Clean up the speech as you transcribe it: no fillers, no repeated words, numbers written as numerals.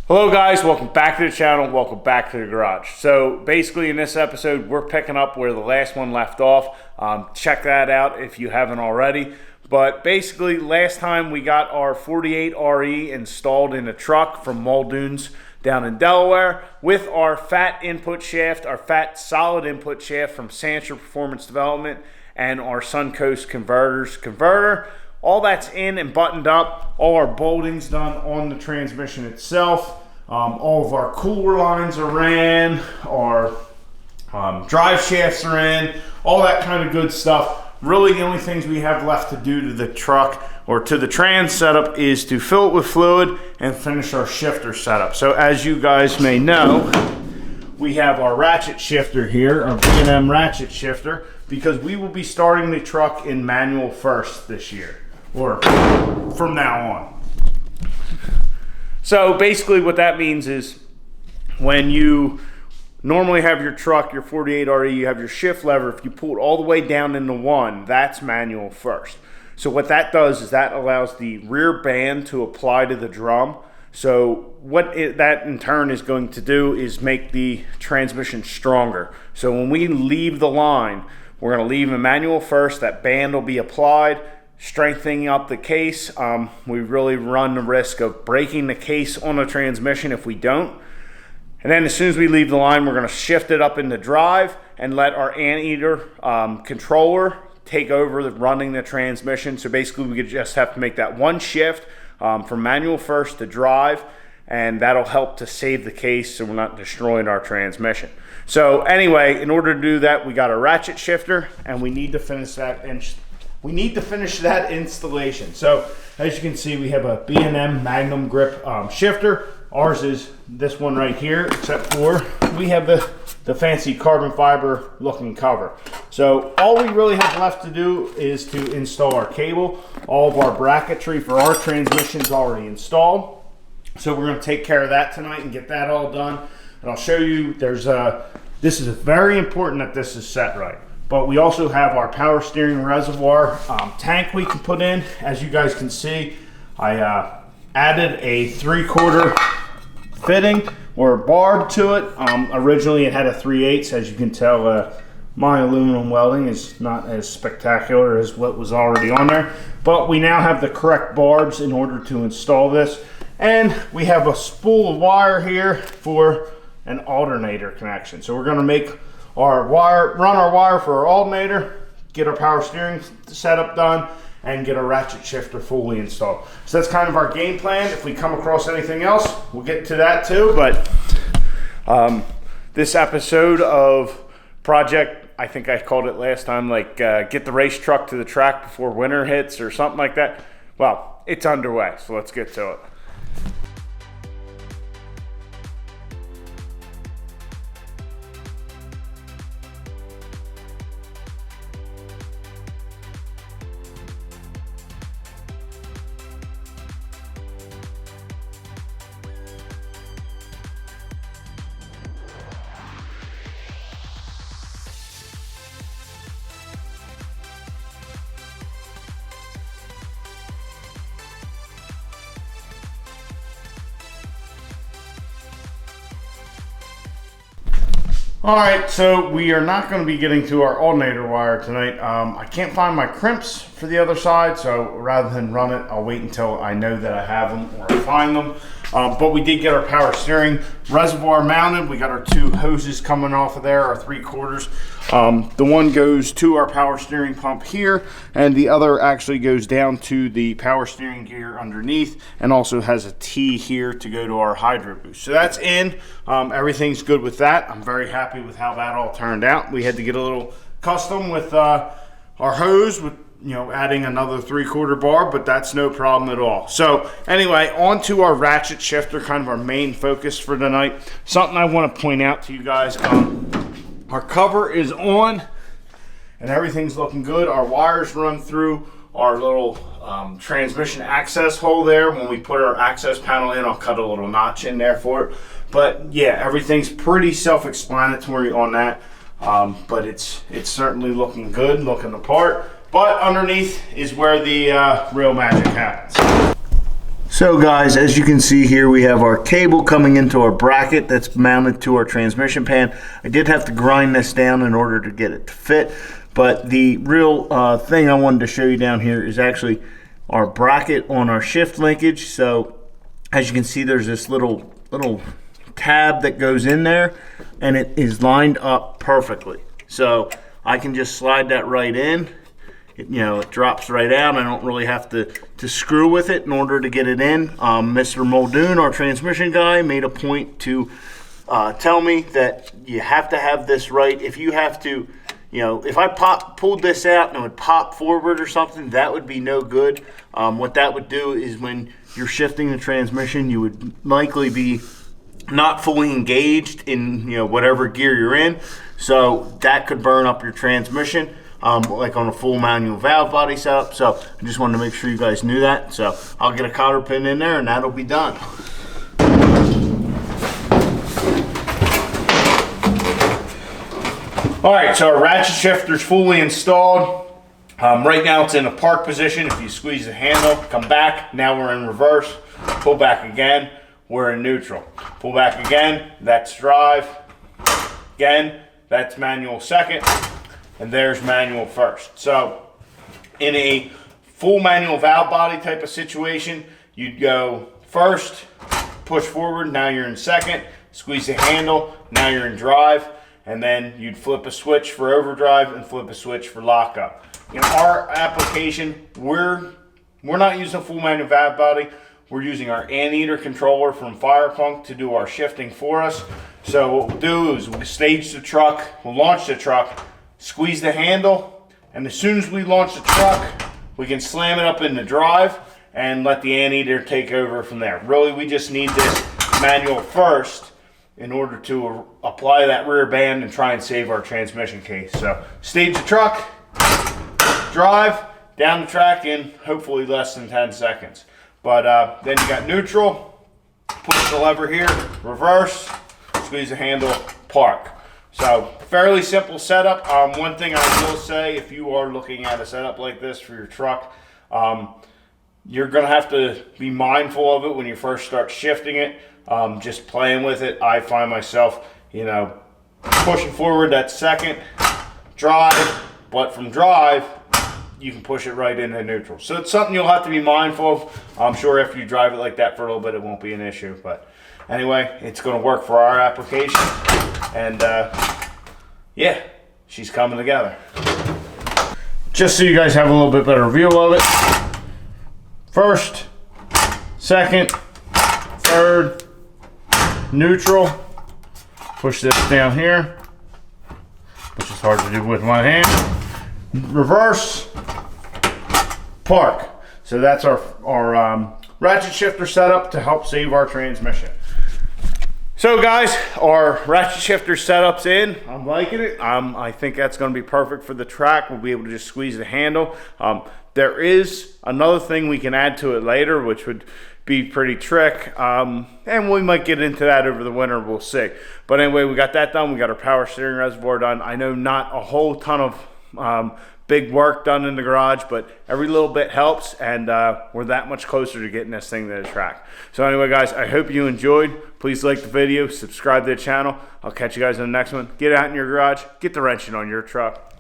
Hello guys, welcome back to the channel, welcome back to the garage. So basically in this episode, we're picking up where the last one left off. Check that out if you haven't already. But basically last time we got our 48 RE installed in a truck from Muldoon's down in Delaware with our fat input shaft, our fat solid input shaft from Sancher Performance Development and our Suncoast converter. All that's in and buttoned up. All our bolting's done on the transmission itself. All of our cooler lines are in. Our drive shafts are in. All that kind of good stuff. Really the only things we have left to do to the truck or to the trans setup is to fill it with fluid and finish our shifter setup. So as you guys may know, we have our ratchet shifter here, our B&M ratchet shifter, because we will be starting the truck in manual first this year. Or from now on. So basically what that means is when you normally have your truck, your 48 RE, you have your shift lever. If you pull it all the way down into one, that's manual first. So what that does is that allows the rear band to apply to the drum. So that in turn is going to do is make the transmission stronger. So when we leave the line, we're going to leave a manual first. That band will be applied, strengthening up the case. We really run the risk of breaking the case on a transmission if we don't. And then as soon as we leave the line, we're going to shift it up into drive and let our anteater controller take over running the transmission. So basically we just have to make that one shift from manual first to drive, and that'll help to save the case so we're not destroying our transmission. So anyway, in order to do that, we got a ratchet shifter and we need to finish that installation. So as you can see, we have a B&M Magnum grip shifter. Ours is this one right here, except for we have the fancy carbon fiber looking cover. So all we really have left to do is to install our cable. All of our bracketry for our transmission is already installed. So we're going to take care of that tonight and get that all done. And I'll show you, this is very important that this is set right. But we also have our power steering reservoir tank we can put in. As you guys can see, I added a 3/4 fitting or barb to it. Originally it had a 3/8. As you can tell, my aluminum welding is not as spectacular as what was already on there. But we now have the correct barbs in order to install this. And we have a spool of wire here for an alternator connection. So we're going to make run our wire for our alternator, get our power steering setup done, and get our ratchet shifter fully installed. So that's kind of our game plan. If we come across anything else, we'll get to that too. But this episode of Project, I think I called it last time, like get the race truck to the track before winter hits or something like that. Well, it's underway, so let's get to it. All right, so we are not going to be getting to our alternator wire tonight. I can't find my crimps for the other side, so rather than run it, I'll wait until I know that I have them or I find them. But we did get our power steering reservoir mounted. We got our two hoses coming off of there, our 3/4. The one goes to our power steering pump here, and the other actually goes down to the power steering gear underneath, and also has a T here to go to our hydro boost. So that's in. Everything's good with that. I'm very happy with how that all turned out. We had to get a little custom with our hose, with adding another 3/4 bar, but that's no problem at all. So anyway, on to our ratchet shifter, kind of our main focus for tonight. Something I want to point out to you guys, our cover is on and everything's looking good. Our wires run through our little transmission access hole there. When we put our access panel in, I'll cut a little notch in there for it. But yeah, everything's pretty self-explanatory on that. But it's certainly looking good, looking the part. But underneath is where the real magic happens. So guys, as you can see here, we have our cable coming into our bracket that's mounted to our transmission pan. I did have to grind this down in order to get it to fit, but the real thing I wanted to show you down here is actually our bracket on our shift linkage. So as you can see, there's this little tab that goes in there, and it is lined up perfectly. So I can just slide that right in. It drops right out. I don't really have to screw with it in order to get it in. Mr. Muldoon, our transmission guy, made a point to tell me that you have to have this right. If you have to, if I pulled this out and it would pop forward or something, that would be no good. What that would do is when you're shifting the transmission, you would likely be not fully engaged in whatever gear you're in. So that could burn up your transmission. Like on a full manual valve body setup. So I just wanted to make sure you guys knew that. So I'll get a cotter pin in there and that'll be done. All right, so our ratchet shifter's fully installed. Right now it's in a park position. If you squeeze the handle, come back. Now we're in reverse. Pull back again, we're in neutral. Pull back again, that's drive. Again, that's manual second. And there's manual first. So in a full manual valve body type of situation, you'd go first, push forward, now you're in second, squeeze the handle, now you're in drive, and then you'd flip a switch for overdrive and flip a switch for lockup. In our application, we're not using a full manual valve body. We're using our anteater controller from Firepunk to do our shifting for us. So what we'll do is we'll stage the truck, we'll launch the truck, squeeze the handle, and as soon as we launch the truck, we can slam it up in the drive and let the anteater take over from there. Really, we just need this manual first in order to apply that rear band and try and save our transmission case. So stage the truck, drive, down the track in hopefully less than 10 seconds. But then you got neutral, push the lever here, reverse, squeeze the handle, park. So fairly simple setup. One thing I will say, if you are looking at a setup like this for your truck, you're going to have to be mindful of it when you first start shifting it. Just playing with it, I find myself, pushing forward that second, drive, but from drive, you can push it right into neutral. So it's something you'll have to be mindful of. I'm sure after you drive it like that for a little bit, it won't be an issue. But anyway, it's going to work for our application. And yeah, she's coming together. Just so you guys have a little bit better view of it. First, second, third, neutral. Push this down here, which is hard to do with one hand. Reverse, park. So that's our ratchet shifter setup to help save our transmission. So guys, our ratchet shifter setup's in. I'm liking it. I think that's going to be perfect for the track. We'll be able to just squeeze the handle. There is another thing we can add to it later, which would be pretty trick. And we might get into that over the winter. We'll see. But anyway, we got that done. We got our power steering reservoir done. I know not a whole ton of big work done in the garage, but every little bit helps, and we're that much closer to getting this thing to the track. So anyway guys, I hope you enjoyed. Please like the video, subscribe to the channel. I'll catch you guys in the next one. Get out in your garage, get the wrenching on your truck.